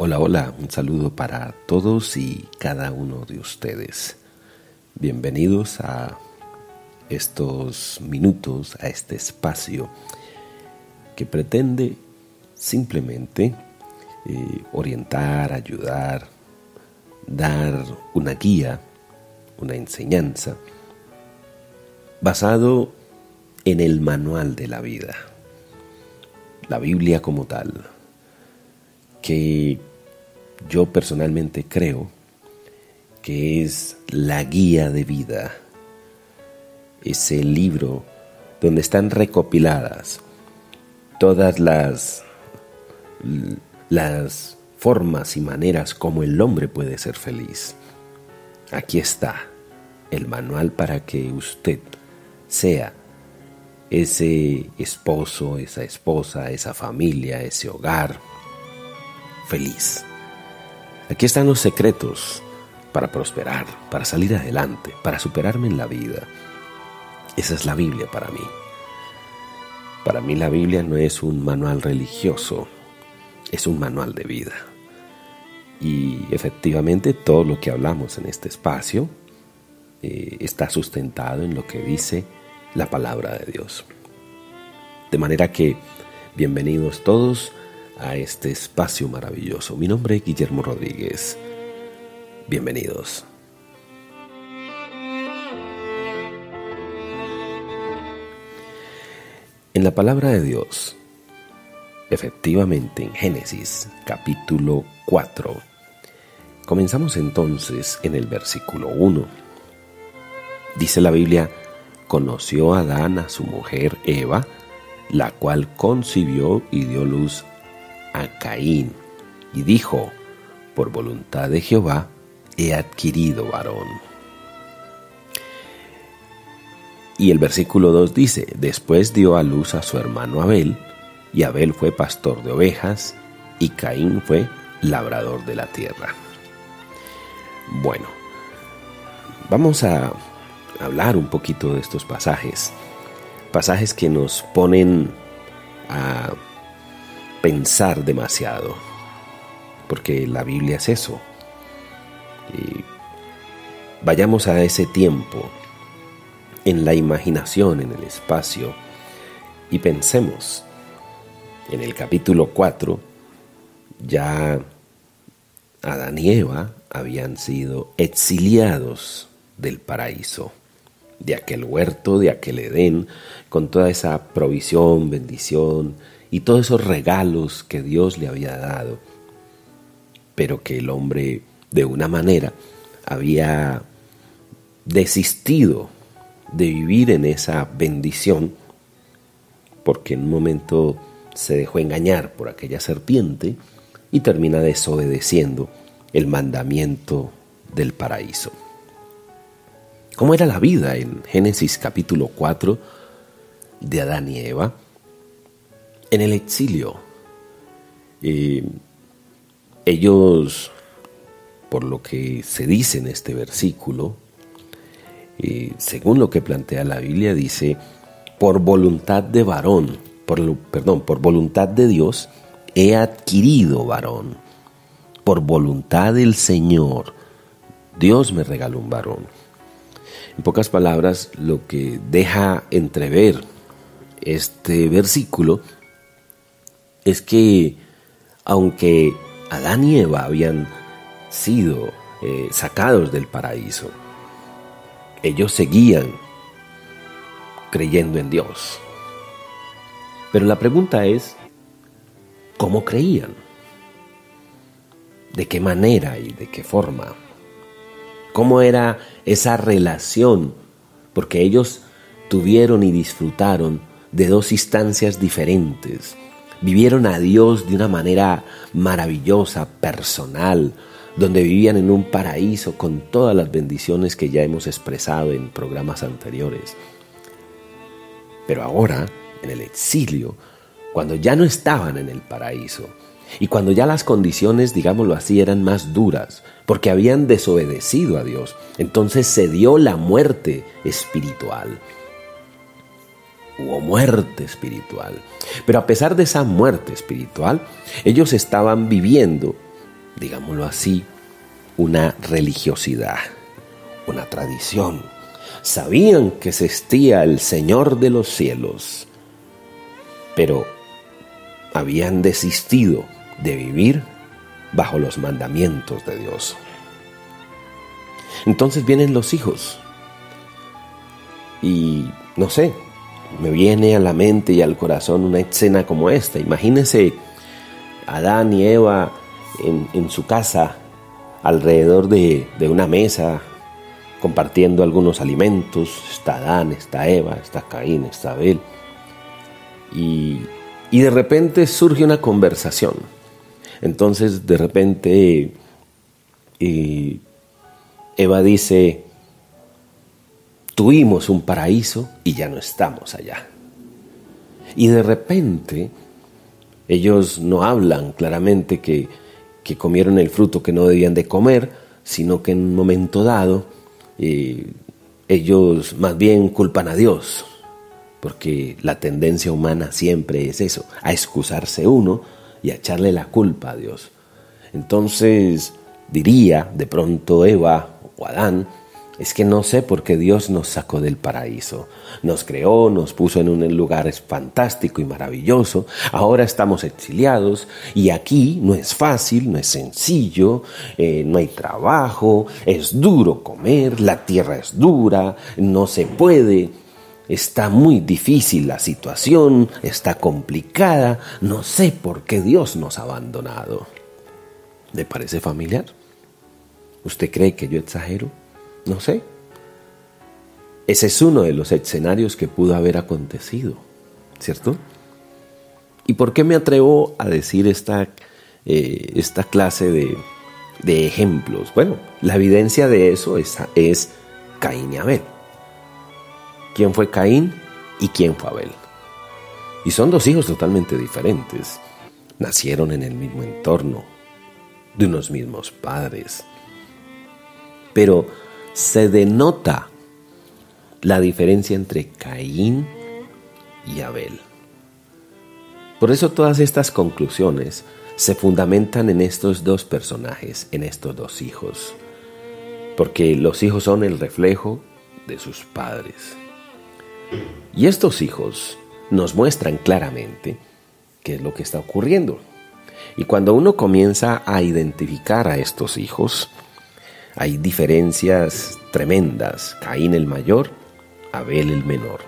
Hola, hola, un saludo para todos y cada uno de ustedes. Bienvenidos a estos minutos, a este espacio que pretende simplemente orientar, ayudar, dar una guía, una enseñanza, basado en el manual de la vida, la Biblia como tal, que yo personalmente creo que es la guía de vida, ese libro donde están recopiladas todas las formas y maneras como el hombre puede ser feliz. Aquí está el manual para que usted sea ese esposo, esa esposa, esa familia, ese hogar feliz. Aquí están los secretos para prosperar, para salir adelante, para superarme en la vida. Esa es la Biblia para mí. Para mí la Biblia no es un manual religioso, es un manual de vida. Y efectivamente todo lo que hablamos en este espacio está sustentado en lo que dice la palabra de Dios. De manera que bienvenidos todos a este espacio maravilloso. Mi nombre es Guillermo Rodríguez. Bienvenidos. En la palabra de Dios, efectivamente en Génesis capítulo 4, comenzamos entonces en el versículo 1. Dice la Biblia: conoció Adán a su mujer Eva, la cual concibió y dio luz a Caín, y dijo: por voluntad de Jehová he adquirido varón. Y el versículo 2 dice: después dio a luz a su hermano Abel, y Abel fue pastor de ovejas, y Caín fue labrador de la tierra. Bueno, vamos a hablar un poquito de estos pasajes que nos ponen a pensar demasiado, porque la Biblia es eso. Y vayamos a ese tiempo, en la imaginación, en el espacio, y pensemos. En el capítulo 4, ya Adán y Eva habían sido exiliados del paraíso, de aquel huerto, de aquel Edén, con toda esa provisión, bendición y todos esos regalos que Dios le había dado, pero que el hombre de una manera había desistido de vivir en esa bendición, porque en un momento se dejó engañar por aquella serpiente y termina desobedeciendo el mandamiento del paraíso. ¿Cómo era la vida en Génesis capítulo 4 de Adán y Eva? En el exilio. Ellos, por lo que se dice en este versículo, según lo que plantea la Biblia, dice: por voluntad de varón, por voluntad de Dios he adquirido varón. Por voluntad del Señor, Dios me regaló un varón. En pocas palabras, lo que deja entrever este versículo es que, aunque Adán y Eva habían sido sacados del paraíso, ellos seguían creyendo en Dios. Pero la pregunta es: ¿cómo creían? ¿De qué manera y de qué forma? ¿Cómo era esa relación? Porque ellos tuvieron y disfrutaron de dos instancias diferentes. Vivieron a Dios de una manera maravillosa, personal, donde vivían en un paraíso con todas las bendiciones que ya hemos expresado en programas anteriores. Pero ahora, en el exilio, cuando ya no estaban en el paraíso y cuando ya las condiciones, digámoslo así, eran más duras, porque habían desobedecido a Dios, entonces se dio la muerte espiritual. Hubo muerte espiritual. Pero a pesar de esa muerte espiritual, ellos estaban viviendo digámoslo así, una religiosidad, una tradición. Sabían que existía el Señor de los cielos, pero habían desistido de vivir bajo los mandamientos de Dios. Entonces vienen los hijos y no sé, me viene a la mente y al corazón una escena como esta. Imagínense Adán y Eva en su casa, alrededor de una mesa, compartiendo algunos alimentos. Está Adán, está Eva, está Caín, está Abel. Y de repente surge una conversación. Entonces de repente Eva dice: tuvimos un paraíso y ya no estamos allá. Y de repente ellos no hablan claramente que comieron el fruto que no debían de comer, sino que en un momento dado ellos más bien culpan a Dios, porque la tendencia humana siempre es eso, a excusarse uno y a echarle la culpa a Dios. Entonces diría de pronto Eva o Adán: es que no sé por qué Dios nos sacó del paraíso. Nos creó, nos puso en un lugar fantástico y maravilloso. Ahora estamos exiliados y aquí no es fácil, no es sencillo, no hay trabajo, es duro comer, la tierra es dura, no se puede. Está muy difícil la situación, está complicada. No sé por qué Dios nos ha abandonado. ¿Le parece familiar? ¿Usted cree que yo exagero? No sé. Ese es uno de los escenarios que pudo haber acontecido, ¿cierto? ¿Y por qué me atrevo a decir esta clase de ejemplos? Bueno, la evidencia de eso es Caín y Abel. ¿Quién fue Caín y quién fue Abel? Y son dos hijos totalmente diferentes. Nacieron en el mismo entorno, de unos mismos padres. Pero se denota la diferencia entre Caín y Abel. Por eso todas estas conclusiones se fundamentan en estos dos personajes, en estos dos hijos. Porque los hijos son el reflejo de sus padres. Y estos hijos nos muestran claramente qué es lo que está ocurriendo. Y cuando uno comienza a identificar a estos hijos, hay diferencias tremendas. Caín el mayor, Abel el menor.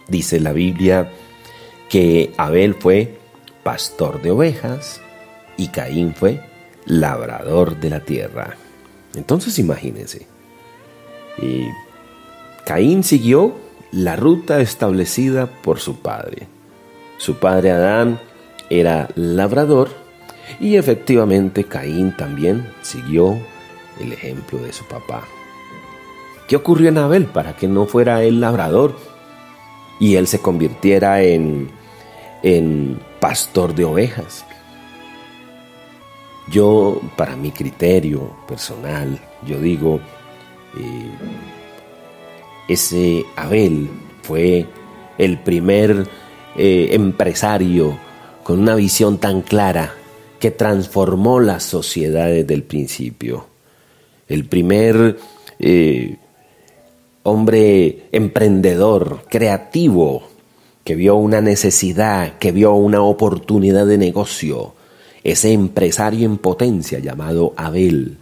Dice la Biblia que Abel fue pastor de ovejas y Caín fue labrador de la tierra. Entonces imagínense, Caín siguió la ruta establecida por su padre. Su padre Adán era labrador y efectivamente Caín también siguió el ejemplo de su papá. ¿Qué ocurrió en Abel para que no fuera él labrador y él se convirtiera en pastor de ovejas? Yo, para mi criterio personal, yo digo, ese Abel fue el primer empresario con una visión tan clara que transformó las sociedades del principio. El primer hombre emprendedor, creativo, que vio una necesidad, que vio una oportunidad de negocio. Ese empresario en potencia llamado Abel.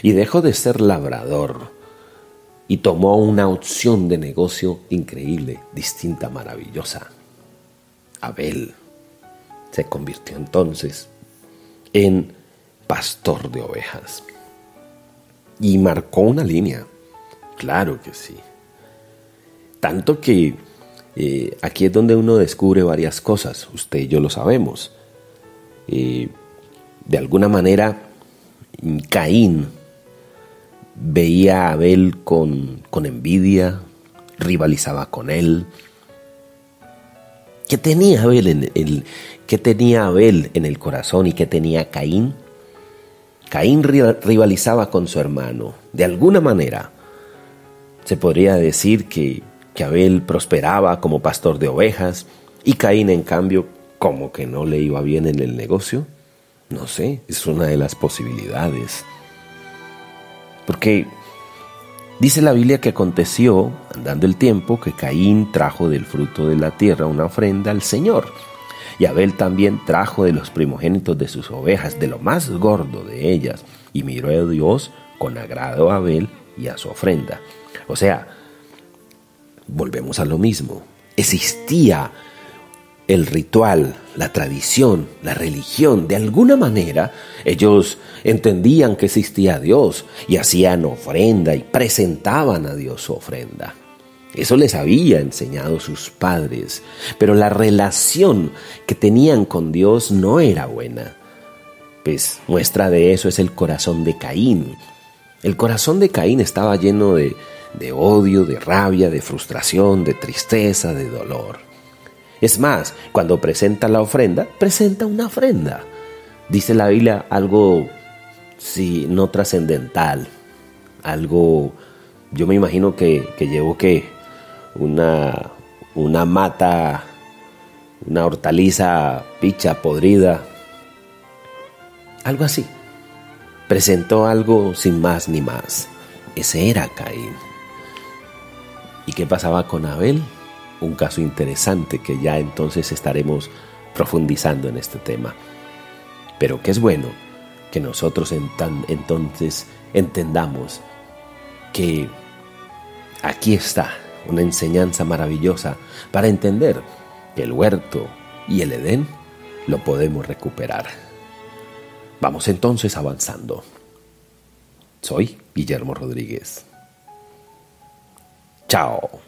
Y dejó de ser labrador y tomó una opción de negocio increíble, distinta, maravillosa. Abel se convirtió entonces en pastor de ovejas. Y marcó una línea, claro que sí. Tanto que aquí es donde uno descubre varias cosas, usted y yo lo sabemos. De alguna manera, Caín veía a Abel con envidia, rivalizaba con él. ¿Qué tenía Abel en el corazón y qué tenía Caín? Caín rivalizaba con su hermano. De alguna manera se podría decir que Abel prosperaba como pastor de ovejas y Caín, en cambio, como que no le iba bien en el negocio. No sé, es una de las posibilidades. Porque dice la Biblia que aconteció, andando el tiempo, que Caín trajo del fruto de la tierra una ofrenda al Señor. Y Abel también trajo de los primogénitos de sus ovejas, de lo más gordo de ellas. Y miró a Dios con agrado a Abel y a su ofrenda. O sea, volvemos a lo mismo. Existía el ritual, la tradición, la religión. De alguna manera, ellos entendían que existía Dios y hacían ofrenda y presentaban a Dios su ofrenda. Eso les había enseñado sus padres, pero la relación que tenían con Dios no era buena. Pues muestra de eso es el corazón de Caín. El corazón de Caín estaba lleno de odio, de rabia, de frustración, de tristeza, de dolor. Es más, cuando presenta la ofrenda, presenta una ofrenda. Dice la Biblia algo, sí, no trascendental, algo, yo me imagino que llevó una mata, una hortaliza picha, podrida, algo así. Presentó algo sin más ni más. Ese era Caín. ¿Y qué pasaba con Abel? Un caso interesante que ya entonces estaremos profundizando en este tema. Pero que es bueno que nosotros entonces entendamos que aquí está una enseñanza maravillosa para entender que el huerto y el Edén lo podemos recuperar. Vamos entonces avanzando. Soy Guillermo Rodríguez. Chao.